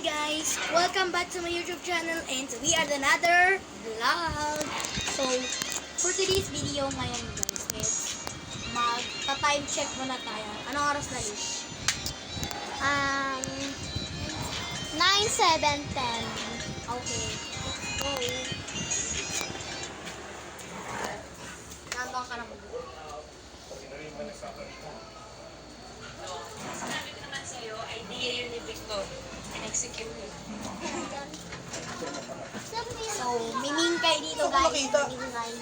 guys! Welcome back to my YouTube channel and we are another vlog. So, for today's video ngayon guys is magta-time check muna tayo. Anong oras na Lish? 9, 7, 10. Okay. Go! Nandang ka na mo. Sabi ko naman sa'yo, idea yun ni Victor. In-execute yun. So, mimingkay dito Gusto ko guys. makita. Mimingkay.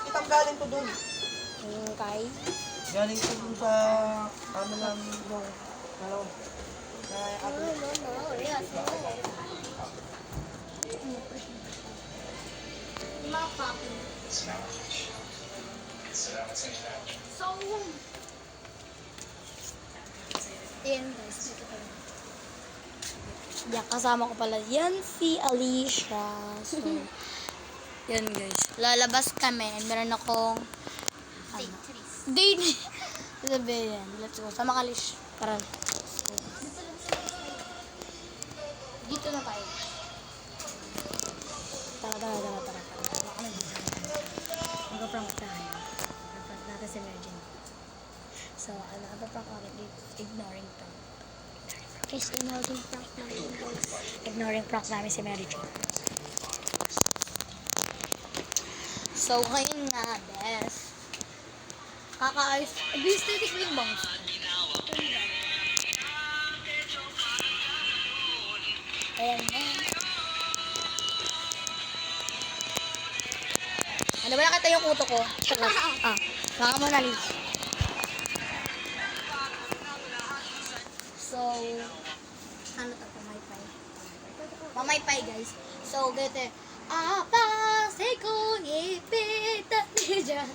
Itang galing to dun. Mimingkay. Galing to dun sa ano lang yung ano. Yung mga copy. So, ayan guys, dito pa rin. Yan, kasama ko pala. Yan si Alicia. So, yan guys. Lalabas kami and meron akong date. Sabi yan. Let's go. Sama ka, Lish. Tara. Let's go. Dito na tayo. Tara. Mag-prank tayo. Mag-prank natin si Virgin. So, mag-prank natin dito. Ignoring prank. Guys, ignoring prank namin guys. Ignoring prank namin si Mary Jane. So, ngayon nga, Bes. Kakaayos. Aesthetic ring bangs. Ayan na. Ano ba nakita yung kuto ko? Baka mo na, Liz. So, ano to? Pamaypay. Pamaypay, guys. So, gete. Apase kong ipitan ni dyan.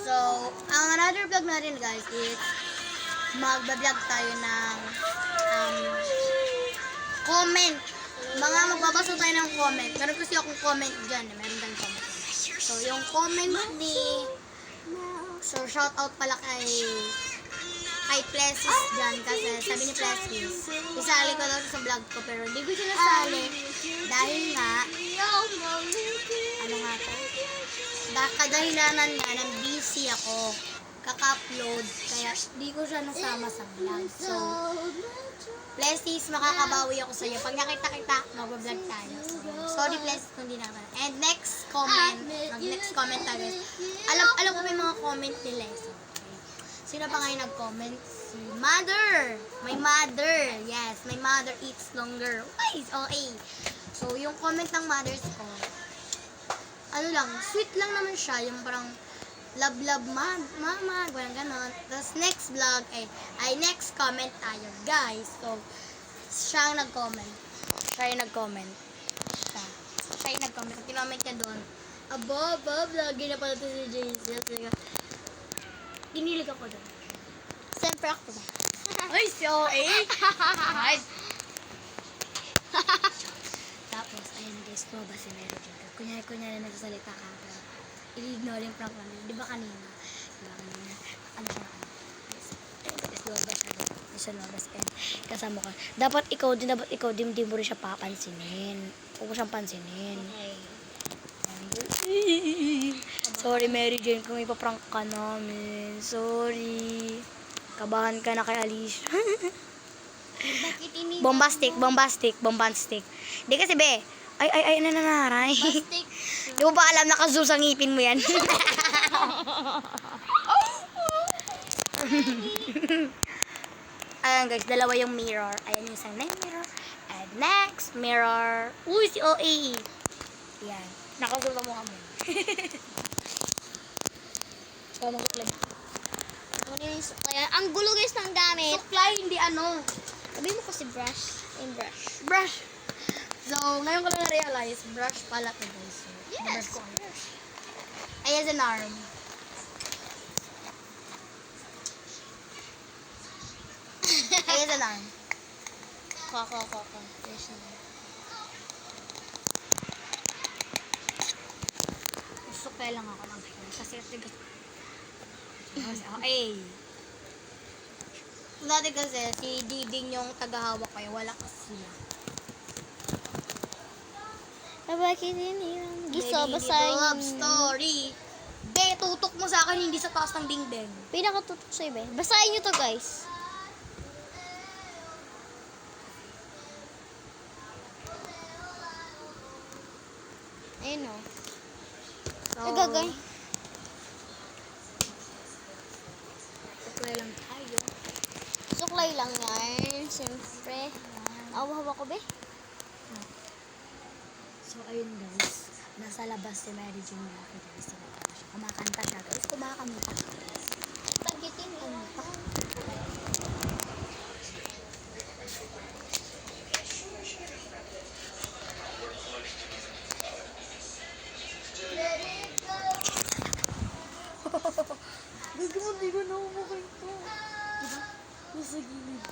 So, ang another vlog natin, guys, is magbablog tayo ng comment. Magbabasa tayo ng comment. Meron kasi akong comment dyan. Meron tayong comment. So, yung comment ni... So, shout out pala kay Plessis dyan. Kasi sabi ni Plessis, isali ko daw sa vlog ko. Pero hindi ko siya nasali. Dahil nga, ano nga to? Kadahilanan nga, nang busy ako. Kaka-upload. Kaya di ko siya nasama sa vlog. So, Plessis, makakabawi ako sa iyo. Pag nakita kita, mag-vlog tayo. So, sorry Plessis kung di nakita. And next comment tayo. Alam ko may mga comment nila. So, okay. Sino pa ngayon nag-comment? Si Mother! My mother! Yes, my mother eats longer. Okay. So, yung comment ng mothers ko, ano lang, sweet lang naman siya. Yung parang, love mama, walang ganon. Tapos next vlog ay next comment tayo, guys. So, siya ang nag-comment. Siya yung nag-comment. Kinoment niya doon. Vlogin na pala ito si JC. Ginilig ako doon. Siyempre ako ba? Ay, si OA! Right. Tapos, ayun guys, po ba si Mary Jane? Kunyari na nagsasalita ka. I-ignore yung prank namin. Di ba kanina? Ano siya? Sa lobas and kasama ka. Dapat ikaw din mo rin siya papansinin. Huwag mo siyang pansinin. Sorry Mary Jane kung ipaprank ka namin. Sorry. Kabahan ka na kay Alicia. Bombastic. Di kasi be. Ay, nananaray. Plastic. Di mo ba alam naka-zoom sa ngipin mo yan? Ayan guys, dalawa yung mirror. Ayan yung isang mirror. And next, mirror. Uy, si OA. Yan. Naka-zoom mo ka mo. Kaya, ang gulo guys ng gamit. Supply, hindi ano. Sabihin mo kasi brush. Yung brush. Brush. So, ngayon ko lang na-realize, brush pala to guys. So, Yes. brush ko. Ayan an arm. Ayan an arm. Kaka. Yes, na. Supply lang ako ng hair. Kasi Okay. Dati kasi, si Diding yung tagahawak kayo, wala kasi sila. Bakit yun? Giso, Baby, basahin love story. Be, tutok mo sa akin, hindi sa taas ng dingding. Pinakatutok sa'yo, be. Basahin nyo to, guys. Ayun, o. So, Nagagay. tuklay lang tayo. Suklay lang yan. Siyempre. Awa-hawa ko, be. So, ayun guys. Nasa labas si Mary Jane Rocky guys. Kumakanta siya guys. Kumakanta. Tagitin mo. Gagi mo, di ko na umukay ito. Diba? Nasa gilid.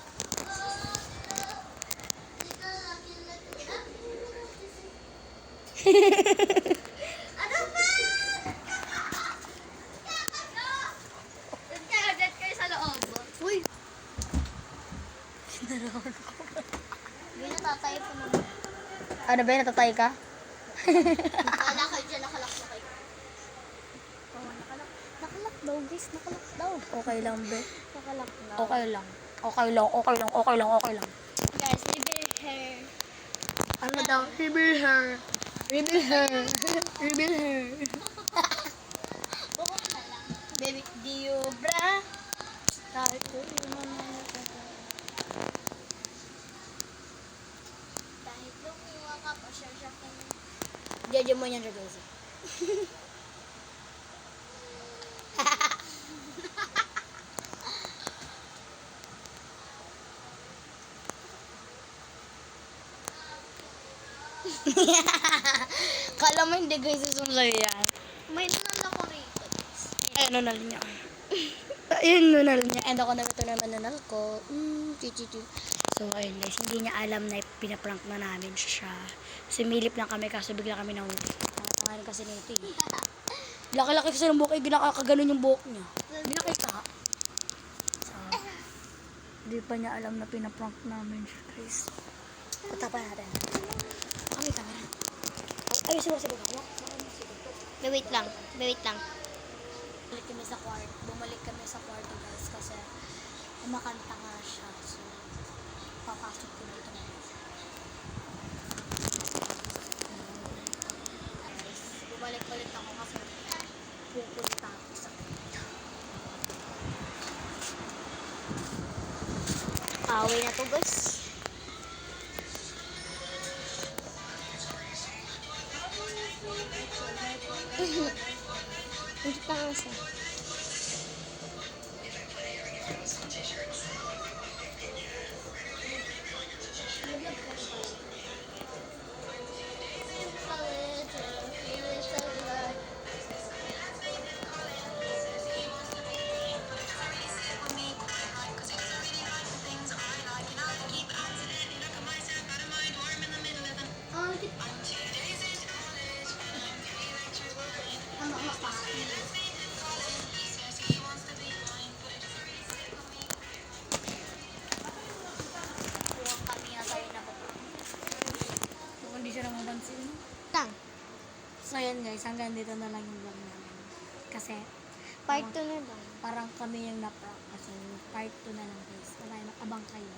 Ano ba? Nagkakagat kayo sa loob. Uy! Sinarawan ko. Hindi natatay po naman. Ano ba yun? Natatay ka? Wala kayo dyan, nakalak na kayo. Nakalak daw, guys. Nakalak daw. Okay lang, be. Nakalak daw. Okay lang. Okay lang, okay lang, okay lang, okay lang. Guys, reveal hair. Ano daw? Reveal her. Reveal her. Reveal her. Bukod na lang. Baby, di you bra? Kahit ko Dahil lumuha ka pa siya kung... Diyan mo yan, guys. Kala mo hindi guys susunod yan. May nanal ako rito. Ayun, nunal niya. Ayun, nunal niya. And ako naman ito naman nunal ko. Chichichi. So, ayun guys, hindi niya alam na pinaprank na namin siya. Sumilip lang kami kaso bigla kami nahuli. Nakakain kasi nito eh. Laki-laki kasi ng buhok eh, ginakakaganon yung buhok niya. Binakita. So, hindi pa niya alam na pinaprank namin siya guys. Patapan natin. Kami camera. Ay, sigo. Wait lang. Wait lang. Bumalik kami sa kwarto guys kasi umakanta nga siya. So, papasok ko dito na. Bumalik-balik ako kasi pupunta ako sa Away na to, guys. Hindi pa nga siya. Kuwang kami na tayo na po. Kung hindi siya namabansin. Lang. So yun guys, hanggang dito na lang yung vlog namin. Kasi Part 2 na lang. parang kami yung na-prank. Kasi part 2 na lang guys. Abang kayo.